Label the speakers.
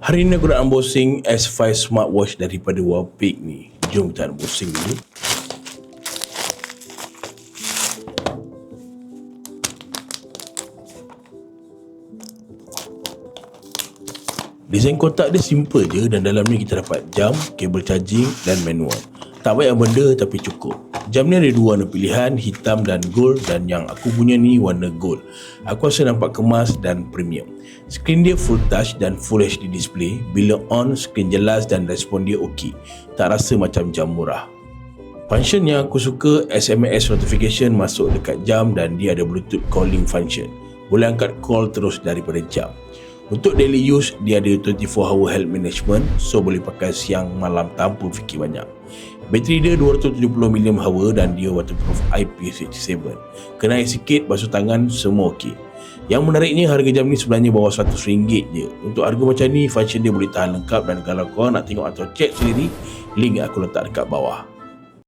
Speaker 1: Hari ni aku nak unboxing S5 smartwatch daripada Wapik ni. Jom kita unboxing dulu. Desain kotak dia simple je dan dalam ni kita dapat jam, kabel charging dan manual. Tak banyak benda tapi cukup. Jam ni ada dua warna pilihan, hitam dan gold, dan yang aku punya ni warna gold. Aku rasa nampak kemas dan premium. Skrin dia full touch dan full HD display. Bila on, skrin jelas dan respon dia okey. Tak rasa macam jam murah. Function yang aku suka, SMS notification masuk dekat jam dan dia ada Bluetooth calling function. Boleh angkat call terus daripada jam. Untuk daily use, dia ada 24-hour health management, so boleh pakai siang malam tanpa fikir banyak. Bateri dia 270mAh dan dia waterproof IP67. Kena air sikit, basuh tangan, semua okey. Yang menariknya, harga jam ni sebenarnya bawah RM100 je. Untuk harga macam ni, function dia boleh tahan lengkap, dan kalau korang nak tengok atau check sendiri, link aku letak dekat bawah.